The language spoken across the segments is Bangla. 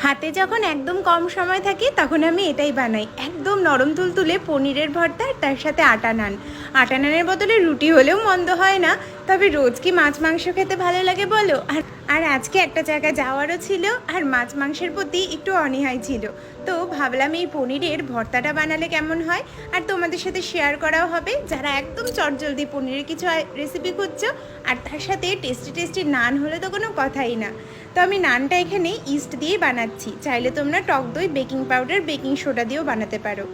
হাতে যখন একদম কম সময় থাকে তখন আমি এটাই বানাই, একদম নরম তুলতুলে পনিরের ভর্তা, তার সাথে আটা নান। আটা নানের বদলে রুটি হলেও মন্দ হয় না। তবে রোজ কি মাছ মাংস খেতে ভালো লাগে বলো? আর আর আজকে একটা জায়গায় যাওয়ারও ছিল, আর মাছ মাংসের প্রতি একটু অনীহাই ছিল। তো ভাবলাম এই পনিরের ভর্তাটা বানালে কেমন হয়, আর তোমাদের সাথে শেয়ার করাও হবে, যারা একদম চটজলদি পনিরের কিছু রেসিপি খুঁজছো। আর তার সাথে টেস্টি টেস্টি নান হলে তো কোনো কথাই না। তো আমি নানটা এখানে ইস্ট দিয়েই বানাচ্ছি, চাইলে তোমরা টক দই, বেকিং পাউডার, বেকিং সোডা দিয়েও বানাতে পারো।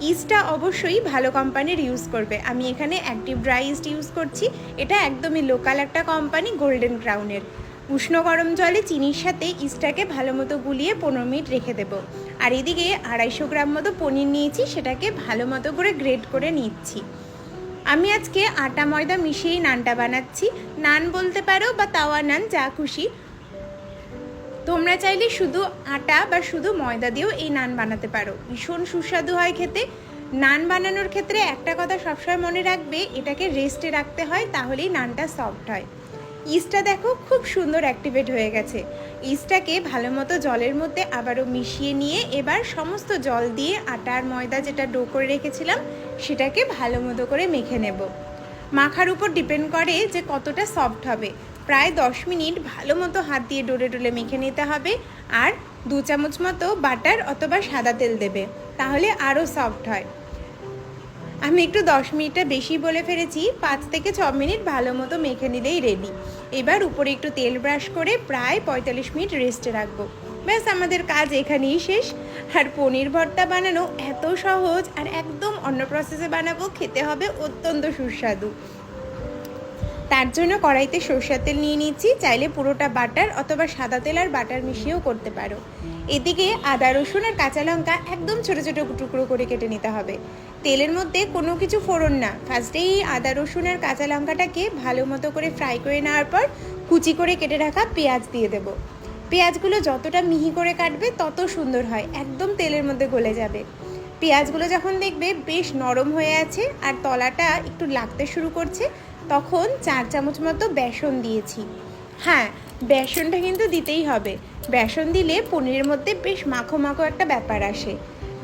ইস্টটা অবশ্যই ভালো কোম্পানির ইউজ করবে। আমি এখানে অ্যাক্টিভ ড্রাই ইস্ট ইউজ করছি, এটা একদমই লোকাল একটা কোম্পানি, গোল্ডেন ক্রাউনের। উষ্ণ গরম জলে চিনির সাথে ইস্টটাকে ভালো মতো গুলিয়ে 15 মিনিট রেখে দেবো। আর এদিকে 250 গ্রাম মতো পনির নিয়েছি, সেটাকে ভালো মতো করে গ্রেট করে নিচ্ছি। আমি আজকে আটা ময়দা মিশিয়েই নানটা বানাচ্ছি। নান বলতে পারো বা তাওয়া নান, যা খুশি। তোমরা চাইলে শুধু আটা বা শুধু ময়দা দিয়েও এই নান বানাতে পারো, ভীষণ সুস্বাদু হয় খেতে। নান বানানোর ক্ষেত্রে একটা কথা সবসময় মনে রাখবে, এটাকে রেস্টে রাখতে হয়, তাহলেই নানটা সফট হয়। ইস্টটা দেখো খুব সুন্দর অ্যাক্টিভেট হয়ে গেছে। ইস্টটাকে ভালো মতো জলের মধ্যে আবারও মিশিয়ে নিয়ে এবার সমস্ত জল দিয়ে আটা আর ময়দা যেটা ডো করে রেখেছিলাম সেটাকে ভালো মতো করে মেখে নেব। মাখার উপর ডিপেন্ড করে যে কতটা সফট হবে। প্রায় 10 মিনিট ভালো মতো হাত দিয়ে ডোলে ডোলে মেখে নিতে হবে। আর 2 চামচ মতো বাটার অথবা সাদা তেল দেবে, তাহলে আরও সফট হয়। আমি একটু 10 মিনিটটা বেশি বলে ফেলেছি, 5 থেকে 6 মিনিট ভালো মতো মেখে নিলেই রেডি। এবার উপরে একটু তেল ব্রাশ করে প্রায় 45 মিনিট রেস্টে রাখবো। ব্যাস, আমাদের কাজ এখানেই শেষ। আর পনির ভর্তা বানানো এত সহজ, আর একদম অন্য প্রসেসে বানাবো, খেতে হবে অত্যন্ত সুস্বাদু। তার জন্য কড়াইতে সরষের তেল নিয়ে নিচ্ছি, চাইলে পুরোটা বাটার অথবা সাদা তেল আর বাটার মিশিয়েও করতে পারো। এদিকে আদা রসুন আর কাঁচা লঙ্কা একদম ছোটো ছোটো টুকরো করে কেটে নিতে হবে। তেলের মধ্যে কোনো কিছু ফোড়ন না, ফার্স্টেই আদা রসুন আর কাঁচা লঙ্কাটাকে ভালো মতো করে ফ্রাই করে নেওয়ার পর কুচি করে কেটে রাখা পেঁয়াজ দিয়ে দেবো। পেঁয়াজগুলো যতটা মিহি করে কাটবে তত সুন্দর হয়, একদম তেলের মধ্যে গলে যাবে। পেঁয়াজগুলো যখন দেখবে বেশ নরম হয়ে আছে আর তলাটা একটু লাগতে শুরু করছে, তখন 4 চামচ মতো বেসন দিয়েছি। হ্যাঁ, বেসনটা কিন্তু দিতেই হবে। বেসন দিলে পনিরের মধ্যে বেশ মাখো মাখো একটা ব্যাপার আসে।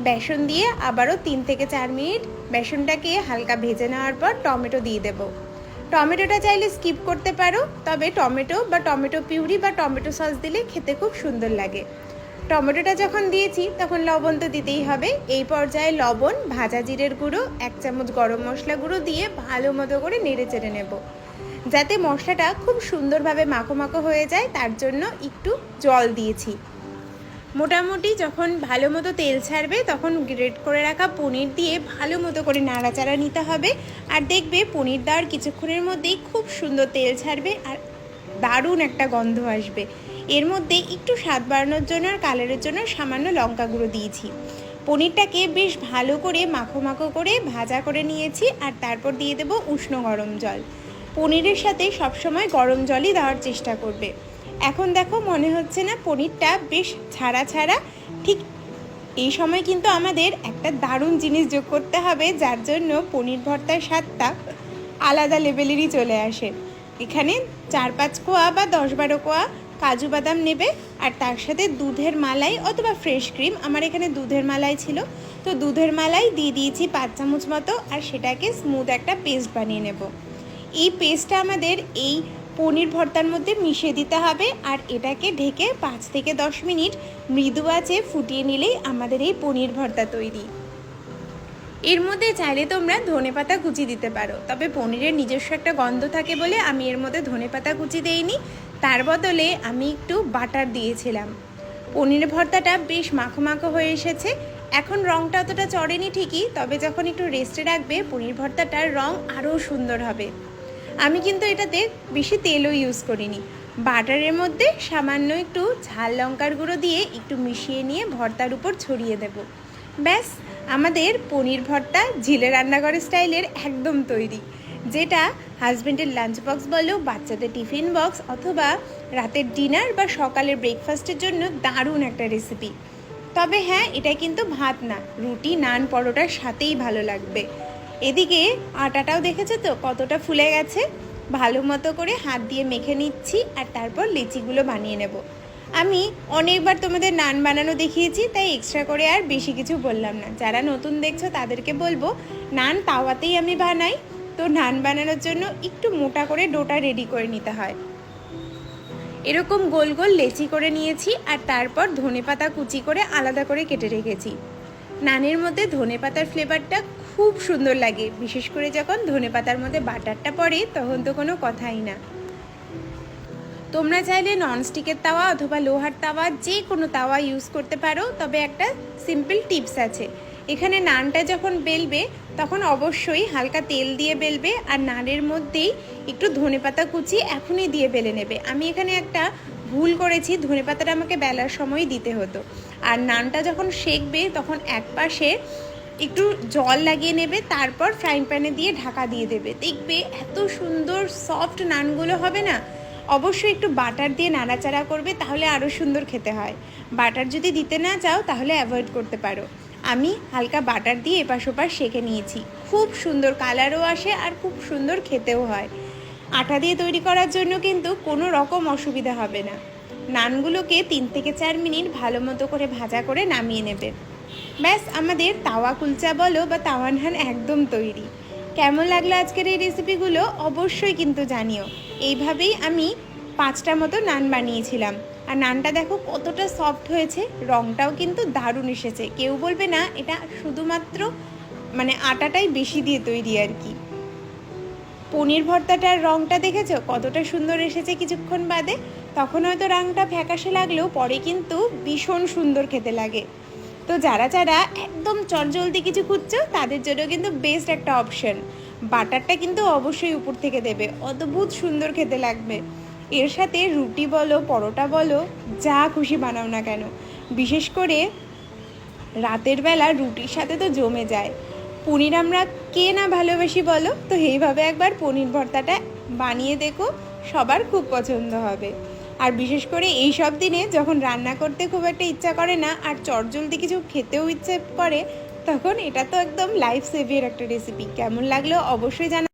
বেসন দিয়ে আবারও 3 থেকে 4 মিনিট বেসনটাকে হালকা ভেজে নেওয়ার পর টমেটো দিয়ে দেব। টমেটোটা চাইলে স্কিপ করতে পারো, তবে টমেটো বা টমেটো পিউরি বা টমেটো সস দিলে খেতে খুব সুন্দর লাগে। টমেটোটা যখন দিয়েছি তখন লবণ তো দিতেই হবে। এই পর্যায়ে লবণ, ভাজা জিরের গুঁড়ো, 1 চামচ গরম মশলা গুঁড়ো দিয়ে ভালো মতো করে নেড়ে চেড়ে নেব। যাতে মশলাটা খুব সুন্দরভাবে মাখো মাখো হয়ে যায়, তার জন্য একটু জল দিয়েছি। মোটামুটি যখন ভালো মতো তেল ছাড়বে তখন গ্রেট করে রাখা পনির দিয়ে ভালো মতো করে নাড়াচাড়া নিতে হবে। আর দেখবে পনির দেওয়ার কিছুক্ষণের মধ্যেই খুব সুন্দর তেল ছাড়বে আর দারুণ একটা গন্ধ আসবে। এর মধ্যে একটু স্বাদ বাড়ানোর জন্য আর কালারের জন্য সামান্য লঙ্কা গুঁড়ো দিয়েছি। পনিরটাকে বেশ ভালো করে মাখো মাখো করে ভাজা করে নিয়েছি, আর তারপর দিয়ে দেবো উষ্ণ গরম জল। পনিরের সাথে সবসময় গরম জলই দেওয়ার চেষ্টা করবে। এখন দেখো মনে হচ্ছে না পনিরটা বেশ ছাড়া ছাড়া? ঠিক এই সময় কিন্তু আমাদের একটা দারুণ জিনিস যোগ করতে হবে, যার জন্য পনির ভর্তার স্বাদটা আলাদা লেভেলেরই চলে আসে। এখানে 4-5 কোয়া বা 10-12 কোয়া কাজু বাদাম নেবে, আর তার সাথে দুধের মালাই অথবা ফ্রেশ ক্রিম, আমার এখানে দুধের মালাই ছিল, তো দুধের মালাই দিয়ে দিয়েছি 5 চামচ মতো, আর সেটাকে স্মুথ একটা পেস্ট বানিয়ে নেব। এই পেস্টটা আমাদের এই পনির ভর্তার মধ্যে মিশিয়ে দিতে হবে, আর এটাকে ঢেকে 5 থেকে 10 মিনিট মৃদু আঁচে ফুটিয়ে নিলেই আমাদের এই পনির ভর্তা তৈরি। এর মধ্যে চাইলে তোমরা ধনেপাতা কুচি দিতে পারো, তবে পনিরের নিজস্ব একটা গন্ধ থাকে বলে আমি এর মধ্যে ধনেপাতা কুচি দেইনি। তার বদলে আমি একটু বাটার দিয়েছিলাম। পনির ভর্তাটা বেশ মাখো মাখো হয়ে এসেছে। এখন রঙটা অতটা চড়েনি ঠিকই, তবে যখন একটু রেস্টে রাখবে পনির ভর্তাটার রঙ আরও সুন্দর হবে। আমি কিন্তু এটাতে বেশি তেলও ইউজ করিনি। বাটারের মধ্যে সামান্য একটু ঝাল লঙ্কার গুঁড়ো দিয়ে একটু মিশিয়ে নিয়ে ভর্তার উপর ছড়িয়ে দেব। ব্যাস, আমাদের পনির ভর্তা ঝিলে রান্নাঘরের স্টাইলের একদম তৈরি, যেটা হাজব্যান্ডের লাঞ্চ বক্স বলো, বাচ্চাদের টিফিন বক্স, অথবা রাতের ডিনার বা সকালের ব্রেকফাস্টের জন্য দারুণ একটা রেসিপি। তবে হ্যাঁ, এটা কিন্তু ভাত না, রুটি, নান, পরোটার সাথেই ভালো লাগবে। এদিকে আটাটাও দেখেছো তো কতটা ফুলে গেছে। ভালো মতো করে হাত দিয়ে মেখে নিচ্ছি, আর তারপর লিচিগুলো বানিয়ে নেব। আমি অনেকবার তোমাদের নান বানানো দেখিয়েছি, তাই এক্সট্রা করে আর বেশি কিছু বললাম না। যারা নতুন দেখছো তাদেরকে বলবো, নান তাওয়াতেই আমি বানাই। তো নান বানানোর জন্য একটু মোটা করে ডোটা রেডি করে নিতে হয়। এরকম গোল গোল লেচি করে নিয়েছি, আর তারপর ধনেপাতা কুচি করে আলাদা করে কেটে রেখেছি। নানের মধ্যে ধনেপাতার ফ্লেভারটা খুব সুন্দর লাগে, বিশেষ করে যখন ধনেপাতার মধ্যে বাটারটা পড়ে তখন তো কোনো কথাই না। তোমরা চাইলে ননস্টিকের তাওয়া অথবা লোহার তাওয়া, যে কোনো তাওয়া ইউজ করতে পারো। তবে একটা সিম্পল টিপস আছে, এখানে নানটা যখন বেলবে তখন অবশ্যই হালকা তেল দিয়ে বেলবে, আর নানের মধ্যেই একটু ধনেপাতা কুচি এখনই দিয়ে বেলে নেবে। আমি এখানে একটা ভুল করেছি, ধনেপাতাটা আমাকে বেলার সময় দিতে হতো। আর নানটা যখন সেঁকবে তখন এক পাশে একটু জল লাগিয়ে নেবে, তারপর ফ্রাইং প্যানে দিয়ে ঢাকা দিয়ে দেবে। দেখবে এত সুন্দর সফট নানগুলো হবে না। অবশ্যই একটু বাটার দিয়ে নাড়াচাড়া করবে, তাহলে আরও সুন্দর খেতে হয়। বাটার যদি দিতে না চাও তাহলে অ্যাভয়েড করতে পারো। আমি হালকা বাটার দিয়ে এপাশ ওপাশ সেঁকে নিয়েছি। খুব সুন্দর কালারও আসে আর খুব সুন্দর খেতেও হয়। আটা দিয়ে তৈরি করার জন্য কিন্তু কোনো রকম অসুবিধা হবে না। নানগুলোকে 3 থেকে 4 মিনিট ভালো মতো করে ভাজা করে নামিয়ে নেবে। ব্যাস, আমাদের তাওয়া কুলচা বলো বা তাওয়া নান একদম তৈরি। কেমন লাগলো আজকের এই রেসিপিগুলো অবশ্যই কিন্তু জানিও। এইভাবেই আমি 5টা মতো নান বানিয়েছিলাম, আর নানটা দেখো কতটা সফট হয়েছে, রঙটাও কিন্তু দারুণ এসেছে। কেউ বলবে না এটা শুধুমাত্র আটাটাই বেশি দিয়ে তৈরি আর কি। পনির ভর্তাটার রঙটা দেখেছো কতটা সুন্দর এসেছে কিছুক্ষণ বাদে। তখন হয়তো রঙটা ফ্যাকাশে লাগলেও পরে কিন্তু ভীষণ সুন্দর খেতে লাগে। তো যারা যারা একদম চটজলদি কিছু খুঁজছো তাদের জন্য কিন্তু বেস্ট একটা অপশন। বাটারটা কিন্তু অবশ্যই উপর থেকে দেবে, অদ্ভুত সুন্দর খেতে লাগবে। এর সাথে রুটি বলো, পরোটা বলো, যা খুশি বানাও না কেন, বিশেষ করে রাতের বেলা রুটির সাথে তো জমে যায়। পনির আমরা কে না ভালোবাসি বলো? তো এইভাবে একবার পনির ভর্তাটা বানিয়ে দেখো, সবার খুব পছন্দ হবে। আর বিশেষ করে এই সব দিনে যখন রান্না করতে খুব একটা ইচ্ছা করে না আর চটজলদি কিছু খেতেও ইচ্ছে করে, তখন এটা তো একদম লাইফ সেভিয়ার একটা রেসিপি। কেমন লাগলো অবশ্যই জানা।